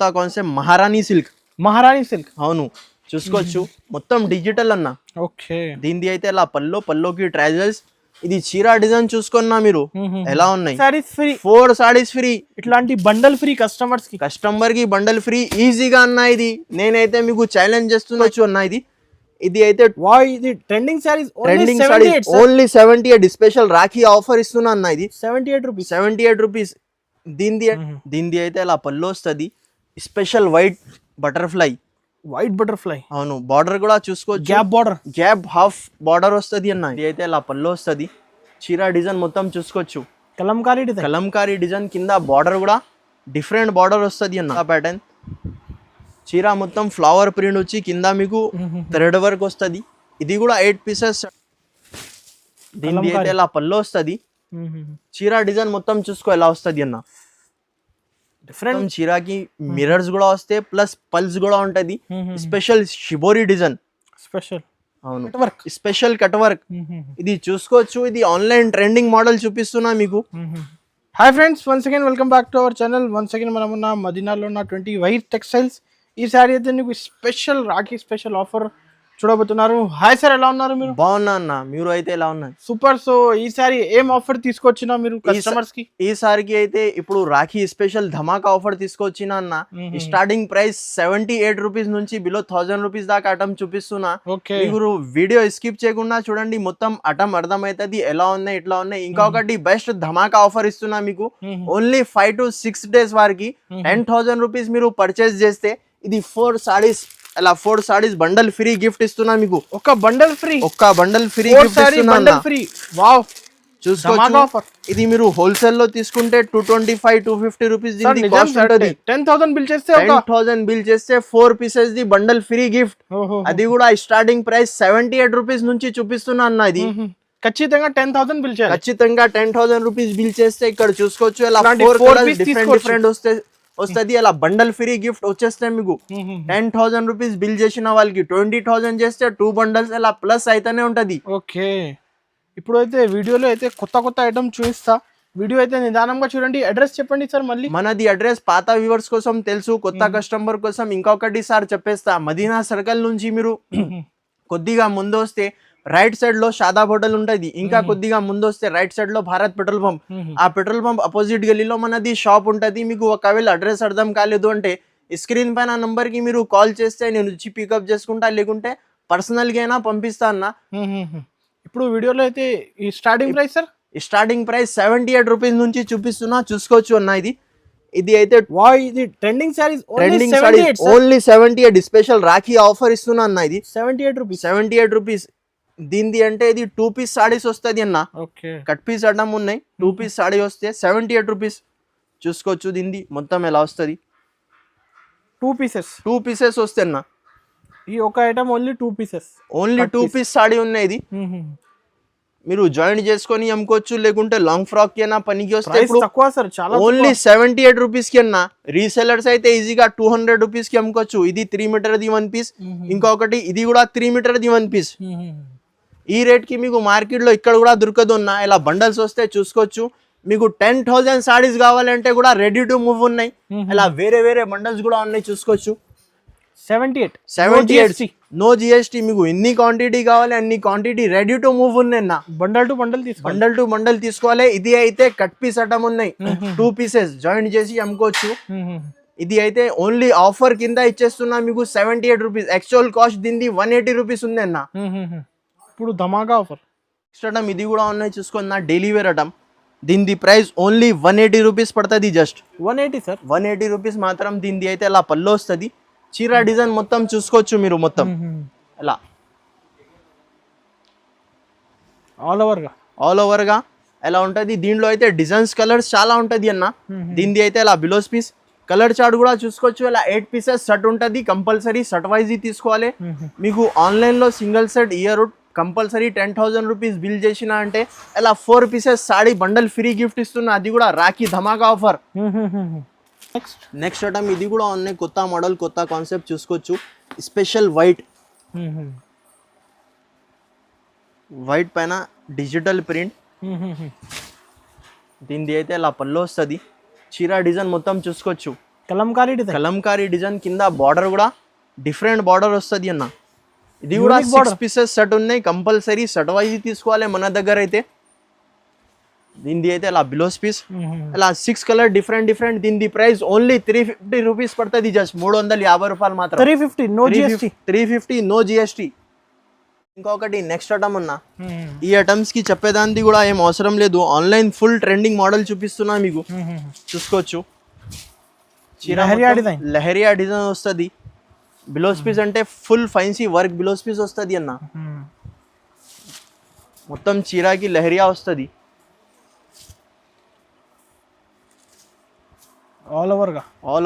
కొత్త కాన్సెప్ట్ మహారాణి సిల్క్. అవును చూసుకోవచ్చు, మొత్తం డిజిటల్ అన్న. ఓకే, దీనిది అయితే ఇలా పల్లోకి ట్రైజల్స్. ఇది చీరా డిజైన్ చూసుకున్నా మీరు ఎలా ఉన్నాయి. Saris free, 4 saris free. ఇట్లాంటి బండల్ ఫ్రీ కస్టమర్ కి బండల్ ఫ్రీ ఈజీగా అన్న. ఇది నేనైతే మీకు ఛాలెంజ్ చేస్తున్నచ్చు అన్న. ఇది అయితే ఇది trending saris only 78. Special Rakhi offer ఇస్తున్నా అన్న. ఇది 78 రూపీస్. దీనిది అయితే ఇలా పళ్ళు వస్తుంది. Special white butterfly. అవును, బార్డర్ కూడా చూసుకోవచ్చు, గ్యాప్ హాఫ్ బార్డర్ వస్తుంది అన్న. ఇది అయితే ఇలా పళ్ళు వస్తుంది. చీరా డిజైన్ మొత్తం చూసుకోవచ్చు, కలంకారీ డిజైన్. కింద బార్డర్ కూడా డిఫరెంట్ బార్డర్ వస్తుంది అన్న. ప్యాటర్న్ చీరా మొత్తం ఫ్లవర్ ప్రింట్ వచ్చి కింద మీకు థ్రెడ్ వర్క్ వస్తుంది. ఇది కూడా 8 పీసెస్. దీనికి అయితే ఇలా పళ్ళు వస్తుంది. చీరా డిజైన్ మొత్తం చూసుకో ఎలా వస్తుంది అన్న. డిఫరెంట్ చీరాకి మిర్రర్స్ కూడా వస్తాయి, ప్లస్ పల్స్ కూడా ఉంటది. స్పెషల్ షిబోరి డిజైన్, అవును స్పెషల్ కట్ వర్క్. ఇది చూసుకోవచ్చు. ఇది ఆన్లైన్ ట్రెండింగ్ మోడల్ చూపిస్తున్నా మీకు. Hi friends, once again welcome back to our channel. Once again మనం ఉన్న మదీనాలో ఉన్న 20 వైట్ టెక్స్టైల్స్. ఈ సారీ అయితే నీకు స్పెషల్ రాఖీ స్పెషల్ ఆఫర్ చూడబోతున్నారు. హాయ్ సార్, ఎలా ఉన్నారు మీరు? బాగున్నా అన్న, మీరు అయితే ఎలా ఉన్నారు? సూపర్. సో ఈసారి ఏం ఆఫర్ తీసుకొచ్చినా మీరు కస్టమర్స్ కి? ఈసారికి అయితే ఇప్పుడు రాఖీ స్పెషల్ ధమాకా ఆఫర్ తీసుకొచ్చినా అన్న. స్టార్టింగ్ ప్రైస్ 78 రూపీస్ నుంచి బిలో 1000 రూపీస్ దాకా ఐటమ్ చూపిస్తున్నా. మీరు వీడియో స్కిప్ చేయకుండా చూడండి, మొత్తం ఐటమ్ అర్థమవుతుంది ఎలా ఉన్నాయి ఇట్లా ఉన్నాయి. ఇంకొకటి బెస్ట్ ధమాకా ఆఫర్ ఇస్తున్నా మీకు. ఓన్లీ 5 to 6 days వారికి 10,000 రూపీస్ మీరు పర్చేస్ చేస్తే ఇది 4 సారీస్ అలా 4 సారీస్ బండల్ ఫ్రీ గిఫ్ట్ ఇస్తున్నా మీకు. ఒక బండల్ ఫ్రీ గిఫ్ట్ ఇస్తున్నా. వావ్, చూసుకోవచ్చు. ఇది మీరు హోల్సేల్ లో తీసుకుంటే 225-250 రూపీస్ దీనికి కాస్ట్ ఉంటది. 10,000 బిల్ చేస్తే 10,000 బిల్ చేస్తే 4 pieces the bundle free gift. అది కూడా స్టార్టింగ్ ప్రైస్ 78 రూపీస్ నుంచి చూపిస్తున్నా అన్న. ఇది ఖచ్చితంగా 10,000 బిల్ చేయాలి. ఖచ్చితంగా 10,000 రూపీస్ బిల్ చేస్తే ఇక్కడ చూసుకోవచ్చు ఇలా 4 కలర్స్ డిఫరెంట్ వస్తుంది. అలా బండల్ ఫ్రీ గిఫ్ట్ వచ్చేస్తే మీకు 10,000 రూపీస్ బిల్ చేసిన వాళ్ళకి 20,000 చేస్తే 2 బండల్స్ అలా ప్లస్ అయితేనే ఉంటది. ఓకే, ఇప్పుడు అయితే వీడియోలో అయితే కొత్త ఐటమ్ చూపిస్తా. వీడియో అయితే నిదానంగా చూడండి. అడ్రస్ చెప్పండి సార్ మళ్ళీ. మనది అడ్రస్ పాత వ్యూవర్స్ కోసం తెలుసు, కొత్త కస్టమర్ కోసం ఇంకొకటి సార్ చెప్పేస్తా. మదీనా సర్కిల్ నుంచి మీరు కొద్దిగా ముందు వస్తే రైట్ సైడ్ లో షాదాబ్ హోటల్ ఉంటది. ఇంకా కొద్దిగా ముందు వస్తే రైట్ సైడ్ లో భారత్ పెట్రోల్ పంప్. ఆ పెట్రోల్ పంప్ అపోజిట్ గల్లీలో మనది షాప్ ఉంటది. మీకు ఒకవేళ అడ్రస్ అర్థం కాలేదు అంటే స్క్రీన్ పైన నంబర్ కి మీరు కాల్ చేస్తే నేను వచ్చి పికప్ చేసుకుంటా, లేకుంటే పర్సనల్ గా అయినా పంపిస్తా అన్న. ఇప్పుడు వీడియోలో అయితే ఈ starting price sir, starting price 78 rupees నుంచి చూపిస్తున్నా, చూసుకోవచ్చు అన్న. ఇది అయితే ఇది trending saris only 78. Special Rakhi offer ఇస్తున్నా అన్న. ఇది 78 రూపీస్. దీనిది అంటే ఇది 2 పీస్ సారీస్ వస్తుంది అన్న. కట్ పీస్ అడ్డం ఉన్నాయి. 2 పీస్ సారీ వస్తే 78 రూపీస్. చూసుకోవచ్చు. దీనిది మొత్తం ఎలా వస్తుంది. 2 పీసెస్ వస్తాయి అన్న. ఈ ఒక item only 2 pieces, only 2 piece sari ఉన్నాయి. ఇది మీరు జాయింట్ చేసుకొని అమ్ముకోవచ్చు, లేకుంటే లాంగ్ ఫ్రాక్ కి అయినా పనికి వస్తే ఓన్లీ 78 రూపీస్ కి అన్న. రీసెలర్స్ అయితే ఈజీగా 200 రూపీస్ కి అమ్ముకోవచ్చు. ఇది 3 మీటర్ ది 1 పీస్, ఇంకొకటి ఇది కూడా 3 మీటర్ ది 1 పీస్. ఈ రేట్ కి మీకు మార్కెట్ లో ఇక్కడ కూడా దొరకదు అన్న. ఇలా బండల్స్ వస్తే చూసుకోవచ్చు. మీకు 10,000 సారీస్ కావాలంటే కూడా రెడీ టు మూవ్ ఉన్నాయి. ఇలా వేరే బండల్స్ కూడా ఉన్నాయి, చూసుకోవచ్చు. 78 నో జిఎస్టీ. మీకు ఎన్ని క్వాంటిటీ కావాలి అన్ని క్వాంటిటీ రెడీ టు మూవ్ ఉన్నాయి అన్న. బండల్ టు బండల్ తీసుకోవాలి. ఇది అయితే కట్ పీస్ అటం ఉన్నాయి. 2 పీసెస్ జాయింట్ చేసి అమ్ముకోవచ్చు. ఇది అయితే ఓన్లీ ఆఫర్ కింద ఇచ్చేస్తున్నా మీకు 78 రూపీస్. యాక్చువల్ కాస్ట్ దీనిది 180 రూపీస్ ఉంది అన్న. ఇప్పుడు ధమాకా ఆఫర్. ఇది కూడా ఉన్నాయి, చూసుకున్నా. Daily wear item. దీనిది ప్రైస్ ఓన్లీ 180 రూపీస్ పడుతుంది. జస్ట్ 180 సార్, 180 రూపీస్ మాత్రం. దీనిది అయితే అలా పళ్ళు వస్తుంది. చీరా డిజైన్ మొత్తం చూసుకోవచ్చు మీరు. మొత్తం ఎలా ఆల్ ఓవర్ గా ఎలా ఉంటది. దీంట్లో అయితే డిజైన్స్ కలర్స్ చాలా ఉంటది అన్న. దీనిది అయితే అలా బిలోస్ పీస్ కలర్ చార్ట్ కూడా చూసుకోవచ్చు. ఇలా 8 పీసెస్ సెట్ ఉంటది. కంపల్సరీ సెట్ వైజ్ తీసుకోవాలి. మీకు ఆన్లైన్ లో single set year compulsory 10,000 rupees bill చేసిన అంటే ఇలా 4 pieces saree bundle free gift ఇస్తున్నా. అది కూడా రాఖీ ధమాకా ఆఫర్. నెక్స్ట్ ఐటమ్ ఇది కూడా ఉన్నాయి. కొత్త మోడల్, కొత్త కాన్సెప్ట్ చూసుకోవచ్చు. స్పెషల్ వైట్ పైన డిజిటల్ ప్రింట్. దీనిది అయితే ఇలా పళ్ళు వస్తుంది. చీరా డిజైన్ మొత్తం చూసుకోవచ్చు. కలంకారీ డిజైన్ కింద బార్డర్ కూడా డిఫరెంట్ బార్డర్ వస్తుంది అన్న. ఇది కూడా 6 పీసెస్ సెట్ ఉన్నాయి, కంపల్సరీ సెట్ వైజ్ తీసుకోవాలి మన దగ్గర అయితే. దీనిది అయితే ఇలా బిలోస్ పీస్ అలా 6 కలర్ డిఫరెంట్ డిఫరెంట్. దీని ప్రైస్ ఓన్లీ 350 రూపీస్ పడుతుంది, జస్ట్ 350 రూపాయలు మాత్రం. 350 నో జిఎస్టీ. ఇంకొకటి నెక్స్ట్ ఐటమ్ అన్న, ఈ ఐటమ్స్ కి చెప్పేదానికి కూడా ఏం అవసరం లేదు, ఆన్లైన్ ఫుల్ ట్రెండింగ్ మోడల్ చూపిస్తున్నా మీకు, చూసుకోవచ్చు. లెహరియా డిజైన్ వస్తుంది, బిలోస్ పీస్ అంటే full fancy work blouse piece వస్తుంది అన్న. మొత్తం చీరాకి లెహరియా వస్తుంది, ఆల్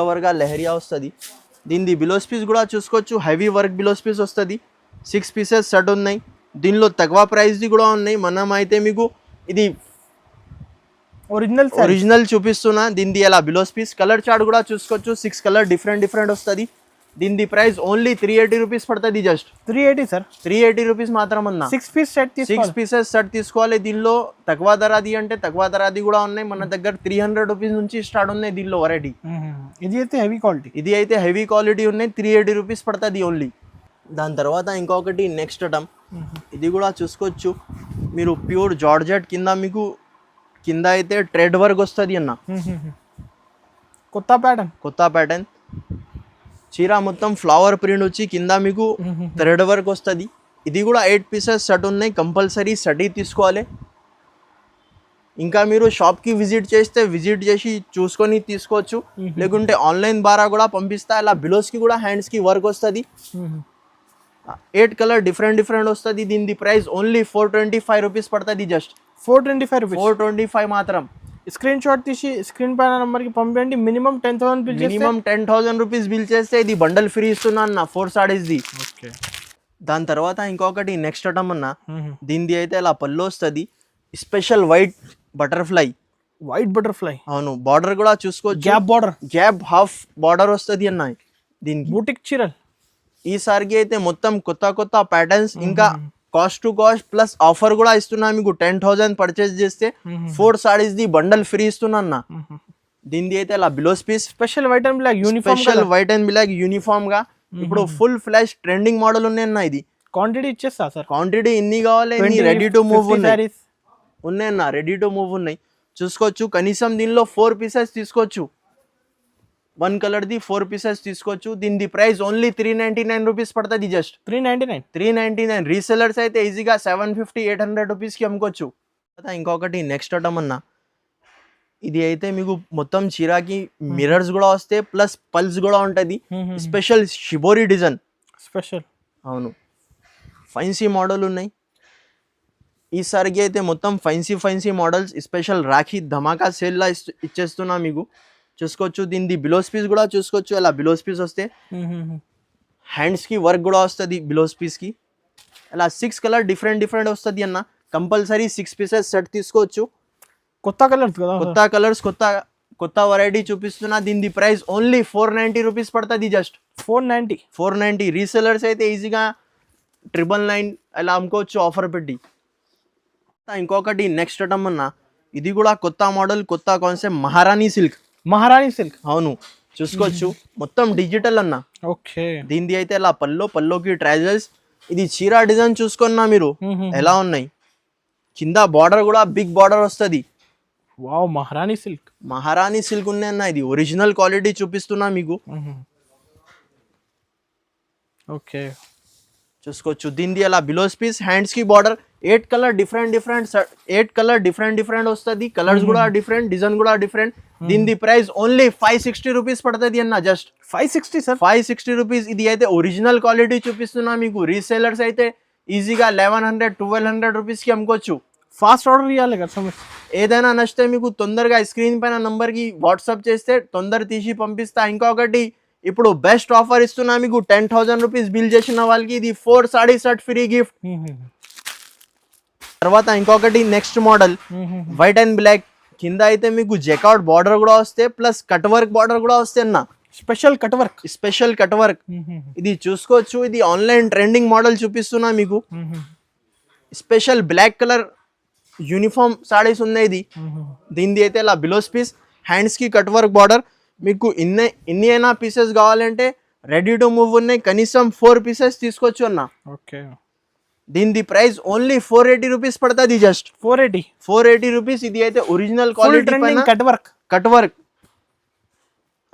ఓవర్ గా లెహరియా వస్తుంది. దీనిది బిలోస్ పీస్ కూడా చూసుకోవచ్చు, హెవీ వర్క్ బిలోస్ పీస్ వస్తుంది. 6 పీసెస్ సెట్ ఉన్నాయి, దీనిలో తక్కువ ప్రైస్ది కూడా ఉన్నాయి. మనం అయితే మీకు ఇది ఒరిజినల్ చూపిస్తున్నా. దీనిది ఎలా బిలోస్ పీస్ కలర్ చార్ట్ కూడా చూసుకోవచ్చు, 6 కలర్ డిఫరెంట్ డిఫరెంట్ వస్తుంది. దీనిది ప్రైస్ ఓన్లీ 380 రూపీస్ పడుతుంది, జస్ట్ 380 సార్, 380 రూపీస్ మాత్రం అన్న. 6 పీసెస్ సెట్ తీసుకోవాలి. దీనిలో తక్కువ ధరది అంటే తక్కువ ధరది కూడా ఉన్నాయి మన దగ్గర, 300 రూపీస్ నుంచి స్టార్ట్ ఉన్నాయి దీనిలో వెరైటీ. ఇది అయితే హెవీ క్వాలిటీ ఉన్నాయి, 380 రూపీస్ పడుతుంది ఓన్లీ. దాని తర్వాత ఇంకొకటి నెక్స్ట్ ఐటమ్, ఇది కూడా చూసుకోవచ్చు మీరు, ప్యూర్ జార్జెట్ కింద మీకు కింద అయితే ట్రెడ్ వర్క్ వస్తుంది అన్న. కొత్త ప్యాటర్న్ చీర మొత్తం ఫ్లవర్ ప్రింట్ వచ్చి కింద మీకు థ్రెడ్ వర్క్ వస్తుంది. ఇది కూడా 8 పీసెస్ సెట్ ఉన్నాయి, కంపల్సరీ సెట్ తీసుకోవాలి. ఇంకా మీరు షాప్కి విజిట్ చేసి చూసుకొని తీసుకోవచ్చు, లేకుంటే ఆన్లైన్ ద్వారా కూడా పంపిస్తా. ఇలా బిలోస్కి కూడా హ్యాండ్స్కి వర్క్ వస్తుంది, 8 కలర్ డిఫరెంట్ డిఫరెంట్ వస్తుంది. దీని ప్రైస్ ఓన్లీ 425 రూపీస్ పడుతుంది, జస్ట్ 425 మాత్రం. స్క్రీన్ షాట్ తీసి స్క్రీన్ పైన నంబర్కి పంపించండి. మినిమం 10,000 రూపీస్ బిల్ చేస్తే ఇది బండల్ ఫ్రీ ఇస్తున్నా అన్న, 4 సారీస్ది. దాని తర్వాత ఇంకొకటి నెక్స్ట్ ఐటమ్ అన్న, దీనిది అయితే ఇలా పళ్ళు వస్తుంది, స్పెషల్ వైట్ బటర్ఫ్లై. అవును, బార్డర్ కూడా చూసుకోవచ్చు, గ్యాప్ హాఫ్ బార్డర్ వస్తుంది అన్న. దీనికి బూటిక్ చీరలు ఈసారికి అయితే మొత్తం కొత్త ప్యాటర్న్స్, ఇంకా cost to cost plus offer కూడా ఇస్తున్నా మీకు. 10,000 పర్చేస్ చేస్తే 4 సారీస్ ది బండల్ ఫ్రీ ఇస్తున్నా అన్న. దీనిది అయితే ఇలా blouse piece, special white and black uniform గా ఇప్పుడు ఫుల్ ఫ్లాష్ ట్రెండింగ్ మోడల్ ఉన్నాయి అన్న. ఇది క్వాంటిటీ ఇచ్చేస్తా సార్, క్వాంటిటీ ఇన్ని కావాలి, రెడీ టు మూవ్ ఉన్నాయి అన్న, రెడీ టు మూవ్ ఉన్నాయి. చూసుకోవచ్చు కనీసం దీనిలో 4 పీసెస్ తీసుకోవచ్చు, 1 కలర్ ది 4 పీసెస్ తీసుకోవచ్చు. దీని ప్రైస్ ఓన్లీ 399 రూపీస్ పడుతుంది, జస్ట్ 399. రీసెలర్స్ అయితే ఈజీగా 750-800 రూపీస్కి అమ్ముకోవచ్చు. ఇంకొకటి నెక్స్ట్ ఐటమ్ అన్న, ఇది అయితే మీకు మొత్తం చీరాకి మిర్రర్స్ కూడా వస్తాయి, ప్లస్ పల్స్ కూడా ఉంటుంది. స్పెషల్ షిబోరి డిజైన్, అవును ఫైన్సీ మోడల్ ఉన్నాయి. ఈసారికి అయితే మొత్తం ఫైన్సీ మోడల్స్, స్పెషల్ రాఖీ ధమాకా సేల్లా ఇచ్చేస్తున్నా మీకు, చూసుకోవచ్చు. దీనిది బిలోస్ పీస్ కూడా చూసుకోవచ్చు, అలా బిలోస్ పీస్ వస్తే హ్యాండ్స్కి వర్క్ కూడా వస్తుంది బిలోస్ పీస్కి. అలా 6 కలర్ డిఫరెంట్ వస్తుంది అన్న, కంపల్సరీ 6 పీసెస్ సెట్ తీసుకోవచ్చు. కొత్త కలర్స్ కొత్త వెరైటీ చూపిస్తున్నా. దీని ప్రైస్ ఓన్లీ 490 రూపీస్ పడుతుంది, జస్ట్ 490. రీసెలర్స్ అయితే ఈజీగా 999 అలా అమ్ముకోవచ్చు ఆఫర్ పెట్టి. ఇంకొకటి నెక్స్ట్ ఐటమ్ అన్న, ఇది కూడా కొత్త మోడల్, కొత్త కాన్సెప్ట్, మహారాణి సిల్క్. అవును, చూసుకోవచ్చు మొత్తం డిజిటల్ అన్న. దీనిది అయితే ఇలా పల్లోకి ట్రైజల్స్. ఇది చీరా డిజైన్ చూసుకున్నా మీరు ఎలా ఉన్నాయి, కింద బార్డర్ కూడా బిగ్ బార్డర్ వస్తుంది. మహారాణి సిల్క్ ఉన్నాయి అన్న, ఇది ఒరిజినల్ క్వాలిటీ చూపిస్తున్నా మీకు. చూసుకోవచ్చు. దీనిది అలా బిలోస్ పీస్, హ్యాండ్స్ కి బార్డర్, 8 కలర్ డిఫరెంట్ వస్తుంది. కలర్స్ కూడా డిఫరెంట్, డిజైన్ కూడా డిఫరెంట్. దీని ప్రైస్ ఓన్లీ 560 రూపీస్ పడుతుంది అన్న, జస్ట్ 560 రూపీస్. ఇది అయితే ఒరిజినల్ క్వాలిటీ చూపిస్తున్నా మీకు. రీసేలర్స్ అయితే ఈజీగా 1100-1200 రూపీస్కి అమ్ముకోవచ్చు. ఫాస్ట్ ఆర్డర్ ఇవ్వాలి కదా, ఏదైనా నచ్చితే మీకు తొందరగా స్క్రీన్ పైన నంబర్కి వాట్సాప్ చేస్తే తొందర తీసి పంపిస్తా. ఇంకొకటి ఇప్పుడు బెస్ట్ ఆఫర్ ఇస్తున్నా మీకు, 10,000 రూపీస్ బిల్ చేసిన వాళ్ళకి ఇది 4 సారీ సెట్ ఫ్రీ గిఫ్ట్. తర్వాత ఇంకొకటి next model, white and black. కింద అయితే మీకు జెకార్డ్ బార్డర్ కూడా వస్తే, ప్లస్ కట్ వర్క్ బార్డర్ కూడా వస్తే అన్న, స్పెషల్ కట్ వర్క్. ఇది చూసుకోవచ్చు, ఇది ఆన్లైన్ ట్రెండింగ్ మోడల్ చూపిస్తున్నా మీకు. Special black colour uniform saris ఉన్నాయి. ఇది దీనిది అయితే ఇలా బిలోస్ పీస్, హ్యాండ్స్ కి కట్ వర్క్ బార్డర్. మీకు ఇన్ని అయినా పీసెస్ కావాలంటే రెడీ టు మూవ్ ఉన్నాయి, కనీసం 4 పీసెస్ తీసుకోవచ్చు అన్న. ఓకే, దీని ప్రైస్ ఓన్లీ 480 రూపీస్ పడుతుంది. Just 480 rupees. ఇది అయితే ఒరిజినల్ క్వాలిటీ పైన కట్ వర్క్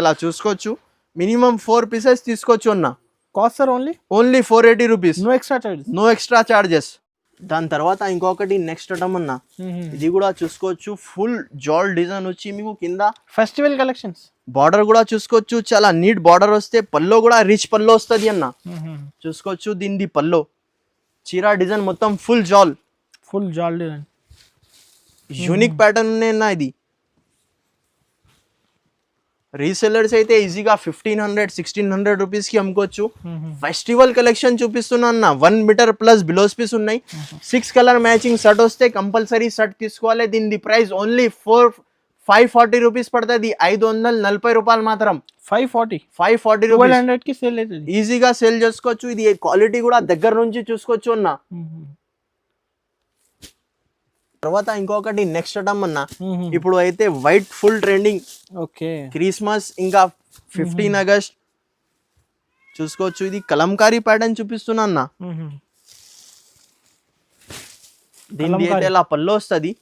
అలా చూసుకోవచ్చు. మినిమం 4 పీసెస్ తీసుకోవచ్చు అన్న. Cost sir only 480 rupees, no extra charges. దాని తర్వాత ఇంకొకటి నెక్స్ట్ ఐటమ్ అన్న, ఇది కూడా చూసుకోవచ్చు. ఫుల్ జాల్ డిజైన్ వచ్చి మీకు కింద ఫెస్టివల్ కలెక్షన్స్. బార్డర్ కూడా చూసుకోవచ్చు, చాలా నీట్ బార్డర్ వస్తే పల్లో కూడా రిచ్ పల్లో వస్తుంది అన్న. చూసుకోవచ్చు దీనిది పల్లో, చీరా డిజైన్ మొత్తం ఫుల్ జాల్ డిజైన్. యూనిక్ ప్యాటర్న్ అన్న. ఇది రీసెల్లర్స్ అయితే ఈజీగా 1500-1600 రూపీస్ కి అమ్ముకోవచ్చు. ఫెస్టివల్ కలెక్షన్ చూపిస్తున్నా అన్న. 1 మీటర్ ప్లస్ బిలోస్ పీస్ ఉన్నాయి. 6 కలర్ మ్యాచింగ్ షర్ట్ వస్తే కంపల్సరీ షర్ట్ తీసుకోవాలి. దీని ప్రైస్ ఓన్లీ 540 రూపీస్ పడుతుంది. 540 రూపాయలు మాత్రం. 540 రూపీస్ ఈజీగా సేల్ చేసుకోవచ్చు. ఇది క్వాలిటీ కూడా దగ్గర నుంచి చూసుకోవచ్చు అన్న. తర్వాత ఇంకొకటి నెక్స్ట్ ఐటమ్ అన్న, ఇప్పుడు అయితే white full trending. Okay, Christmas ఇంకా 15 ఆగస్ట్ చూసుకోవచ్చు. ఇది కలంకారీ ప్యాటర్న్ చూపిస్తున్నా అన్న. దీనికి అయితే ఇలా పల్లో వస్తుంది.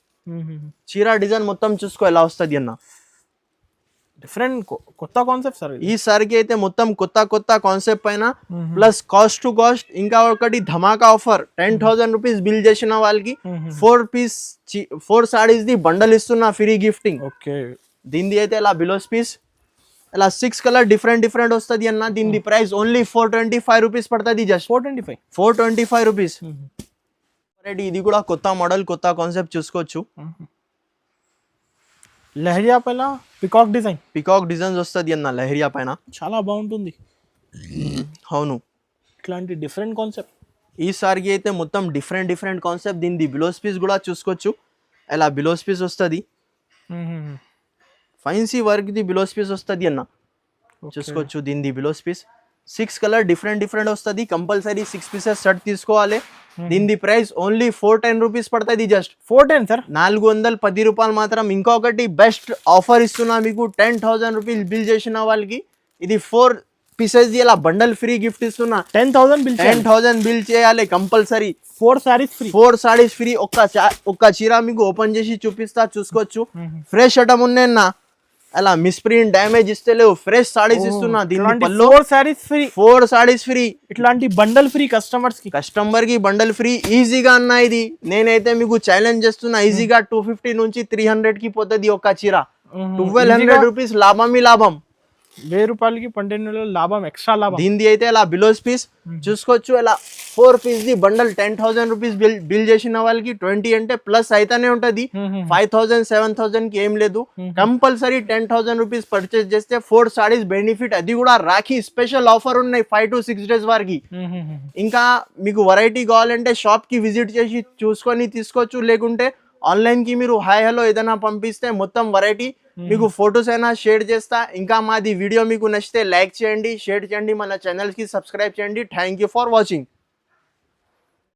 చీరా డిజైన్ మొత్తం చూసుకో ఎలా వస్తుంది అన్న. డిఫరెంట్ కొత్త కాన్సెప్ట్ సార్. ఈసారికి అయితే మొత్తం కొత్త కాన్సెప్ట్ పైన ప్లస్ కాస్ట్ టు కాస్ట్. ఇంకా ఒకటి ధమాకా ఆఫర్, 10,000 రూపీస్ బిల్ చేసిన వాళ్ళకి 4 సారీస్ ది బండల్ ఇస్తున్నా ఫ్రీ గిఫ్టింగ్. ఓకే, దీనిది అయితే ఇలా బిలోస్ పీస్ ఇలా 6 కలర్ డిఫరెంట్ వస్తుంది అన్న. దీని ప్రైస్ ఓన్లీ 425 రూపీస్ పడుతుంది. Just 425 rupees. ఇది కూడా కొత్త మోడల్, కొత్త కాన్సెప్ట్ చూసుకోవచ్చు. లహరియా పైన పికాక్ డిజైన్స్ వస్తుంది అన్న. లహరియా పైన చాలా బాగుంటుంది. అవును, ఇట్లాంటి డిఫరెంట్ కాన్సెప్ట్. ఈసారికి అయితే మొత్తం డిఫరెంట్ కాన్సెప్ట్. దీని బిలోస్ పీస్ కూడా చూసుకోవచ్చు. ఇలా బిలోస్ పీస్ వస్తుంది. ఫైన్సీ వర్క్ ది బిలోస్ పీస్ వస్తుంది అన్న. చూసుకోవచ్చు దీని బిలోస్ పీస్. 6 కలర్ డిఫరెంట్ వస్తుంది. కంపల్సరీ 6 పీసెస్ షర్ట్ తీసుకోవాలి. దీని ప్రైస్ ఓన్లీ 410 రూపీస్ పడుతుంది. జస్ట్ 410 సార్, 410 రూపాయలు మాత్రం. ఇంకొకటి బెస్ట్ ఆఫర్ ఇస్తున్నా మీకు. 10,000 రూపీస్ బిల్ చేసిన వాళ్ళకి ఇది 4 పీసెస్ ది ఇలా బండల్ ఫ్రీ గిఫ్ట్ ఇస్తున్నా. 10,000 బిల్ చేయాలి కంపల్సరీ. 4 సారీస్ ఫ్రీ. ఒక్క చీర మీకు ఓపెన్ చేసి చూపిస్తా, చూసుకోవచ్చు. ఫ్రెష్ ఐటమ్ ఉన్నాయన్న. అలా మిస్ప్రింట్ డ్యామేజ్ ఇస్తే లేవు, ఫ్రెష్ సారీస్ ఇస్తున్నా. దీని 4 సారీస్ ఫ్రీ. ఇట్లాంటి బండల్ ఫ్రీ కస్టమర్ కి బండల్ ఫ్రీ ఈజీగా అన్న. ఇది నేనైతే మీకు ఛాలెంజ్ చేస్తున్నా. ఈజీగా 250 నుంచి 300 కి పోతుంది ఒక్క చీర. 1200 రూపీస్ లాభం. 1000 రూపాయలకి 12 లాభం, ఎక్స్ట్రా లాభం. దీనిది అయితే ఇలా బిలోస్ పీస్ చూసుకోవచ్చు. ఇలా 4 పీస్ ది బండల్ 10,000 రూపీస్ బిల్ చేసిన వాళ్ళకి 20 అంటే ప్లస్ అయితేనే ఉంటది. 5,000 7,000 కి ఏం లేదు. కంపల్సరీ 10,000 రూపీస్ పర్చేస్ చేస్తే 4 సారీస్ బెనిఫిట్. అది కూడా రాఖీ స్పెషల్ ఆఫర్ ఉన్నాయి 5 to 6 డేస్ వరకు. ఇంకా మీకు వెరైటీ కావాలంటే షాప్ కి విజిట్ చేసి చూసుకొని తీసుకోవచ్చు. లేకుంటే ఆన్లైన్ కి మీరు హాయ్ హలో ఏదైనా పంపిస్తే మొత్తం వెరైటీ మీకు ఫొటోస్ అయినా షేర్ చేస్తా. ఇంకా మాది వీడియో మీకు నచ్చితే లైక్ చేయండి, షేర్ చేయండి, మన ఛానల్ కి సబ్స్క్రైబ్ చేయండి. Thank you for watching.